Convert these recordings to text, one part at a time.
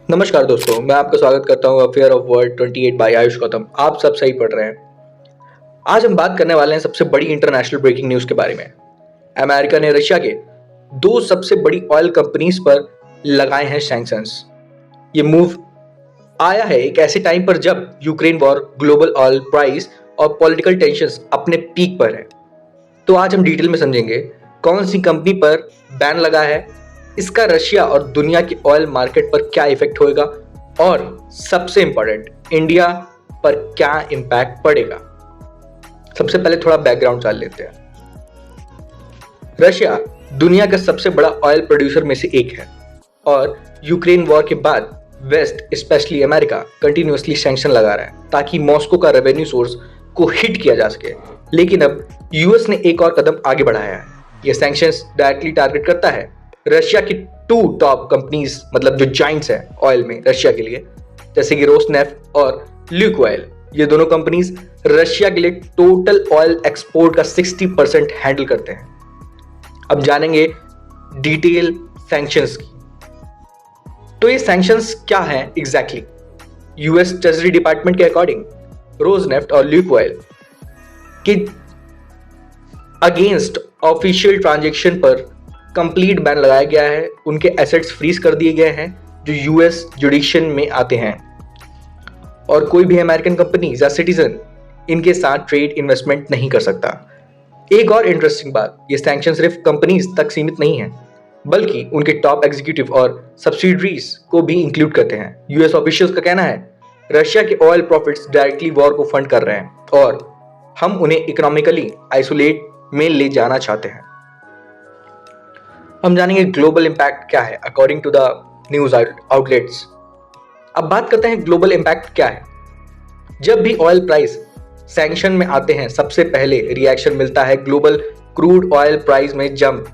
नमस्कार दोस्तों, मैं आपका स्वागत करता हूँ affair of world 28 by Ayush Gautam. आप सब सही पढ़ रहे हैं। आज हम बात करने वाले हैं सबसे बड़ी इंटरनेशनल ब्रेकिंग न्यूज़ के बारे में। अमेरिका ने रशिया के दो सबसे बड़ी ऑयल कंपनीज पर लगाए हैं सैंक्शंस। ये मूव आया है एक ऐसे टाइम पर जब Ukraine war, global oil price और पॉलिटिकल टेंशंस अपने पीक पर है। तो आज हम डिटेल में समझेंगे कौन सी कंपनी पर बैन लगा है, इसका रशिया और दुनिया की ऑयल मार्केट पर क्या इफेक्ट होएगा और सबसे इंपॉर्टेंट इंडिया पर क्या इंपैक्ट पड़ेगा। सबसे पहले थोड़ा बैकग्राउंड जान लेते हैं। रशिया दुनिया का सबसे बड़ा ऑयल प्रोड्यूसर में से एक है और यूक्रेन वॉर के बाद west specially America continuously sanction लगा रहा है ताकि मॉस्को का रेवेन्यू सोर्स को हिट किया जा सके। लेकिन अब यूएस ने एक और कदम आगे बढ़ाया है। यह सैंक्शंस डायरेक्टली टारगेट करता है रशिया की टू टॉप कंपनीज, मतलब जो जाइंट्स हैं ऑयल में रशिया के लिए, जैसे कि रोसनेफ्ट और ल्यूकॉयल। ये दोनों कंपनीज रशिया के लिए टोटल ऑयल एक्सपोर्ट का 60% हैंडल करते हैं। अब जानेंगे डिटेल सैंक्शंस की। तो ये सैंक्शंस क्या हैं एग्जैक्टली? यूएस ट्रेजरी डिपार्टमेंट के अकॉर्डिंग रोसनेफ्ट और ल्यूकॉयल के अगेंस्ट ऑफिशियल ट्रांजैक्शन पर कंप्लीट बैन लगाया गया है। उनके एसेट्स फ्रीज कर दिए गए हैं जो यूएस जुडिक्शन में आते हैं और कोई भी अमेरिकन कंपनी या सिटीजन इनके साथ ट्रेड इन्वेस्टमेंट नहीं कर सकता। एक और इंटरेस्टिंग बात, ये सैंक्शन सिर्फ कंपनीज तक सीमित नहीं है बल्कि उनके टॉप एग्जीक्यूटिव और सब्सिडरीज को भी इंक्लूड करते हैं। यूएस ऑफिशियल्स का कहना है रशिया के ऑयल प्रॉफिट्स डायरेक्टली वॉर को फंड कर रहे हैं और हम उन्हें इकोनॉमिकली आइसोलेट में ले जाना चाहते हैं। हम जानेंगे ग्लोबल इंपैक्ट क्या है according to the news outlets. अब बात करते हैं ग्लोबल इंपैक्ट क्या है। जब भी ऑयल प्राइस सैंक्शन में आते हैं सबसे पहले रिएक्शन मिलता है ग्लोबल क्रूड ऑयल प्राइस में जंप।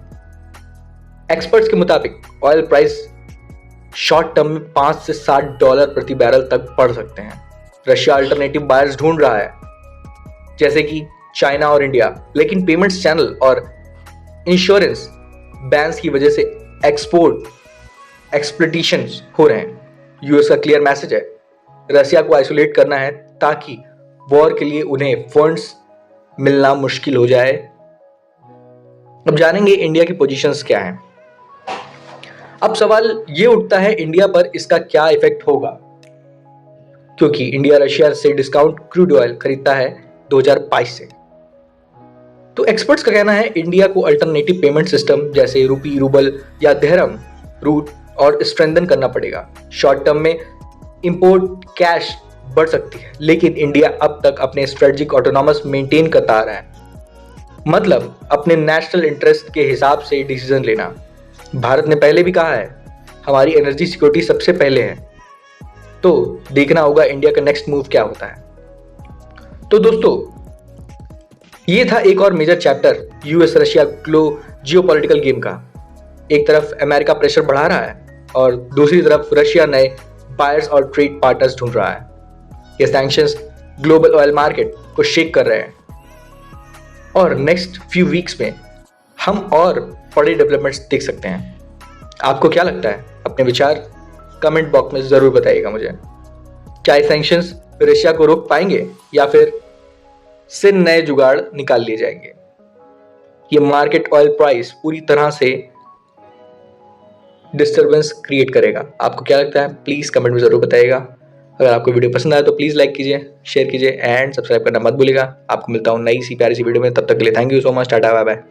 एक्सपर्ट्स के मुताबिक ऑयल प्राइस शॉर्ट टर्म में $5 से $7 प्रति बैरल तक बढ़ सकते हैं। रशिया अल्टरनेटिव बायर्स ढूंढ रहा है जैसे कि चाइना और इंडिया, लेकिन पेमेंट्स चैनल और इंश्योरेंस बैन्स की वजह से एक्सपोर्ट एक्सप्लोटेशंस हो रहे हैं। यूएस का क्लियर मैसेज है रशिया को आइसोलेट करना है ताकि वॉर के लिए उन्हें फंड्स मिलना मुश्किल हो जाए। अब जानेंगे इंडिया की पोजीशंस क्या हैं। अब सवाल ये उठता है इंडिया पर इसका क्या इफेक्ट होगा, क्योंकि इंडिया रशिया से डिस्काउंट क्रूड ऑयल खरीदता है 2022 से। तो एक्सपर्ट्स का कहना है इंडिया को अल्टरनेटिव पेमेंट सिस्टम जैसे रुपी, रूबल या दिरहम रूट और स्ट्रेंथन करना पड़ेगा। शॉर्ट टर्म में इंपोर्ट कैश बढ़ सकती है, लेकिन इंडिया अब तक अपने स्ट्रेटेजिक ऑटोनॉमस मेंटेन करता आ रहा है, मतलब अपने नेशनल इंटरेस्ट के हिसाब से डिसीजन लेना। भारत ने पहले भी कहा है हमारी एनर्जी सिक्योरिटी सबसे पहले है, तो देखना होगा इंडिया का नेक्स्ट मूव क्या होता है। तो दोस्तों, ये था एक और major chapter US Russia geopolitical game का। एक तरफ अमेरिका प्रेशर बढ़ा रहा है और दूसरी तरफ रशिया नए बायर्स और ट्रेड पार्टनर्स ढूंढ रहा है। ये सैंक्शंस ग्लोबल ऑयल मार्केट को शेक कर रहे हैं और नेक्स्ट फ्यू वीक्स में हम और बड़े डेवलपमेंट्स देख सकते हैं। आपको क्या लगता है? अपने विचार कमेंट बॉक्स में जरूर बताइएगा मुझे। क्या ये सैंक्शंस रशिया को रोक पाएंगे या फिर से नए जुगाड़ निकाल लिए जाएंगे? ये मार्केट ऑयल प्राइस पूरी तरह से डिस्टरबेंस क्रिएट करेगा। आपको क्या लगता है? प्लीज कमेंट में जरूर बताइएगा। अगर आपको वीडियो पसंद आए तो प्लीज लाइक कीजिए, शेयर कीजिए एंड सब्सक्राइब करना मत भूलिएगा। आपको मिलता हूँ नई सी प्यारी सी वीडियो में। तब तक के लिए thank you so much. Tata bye bye.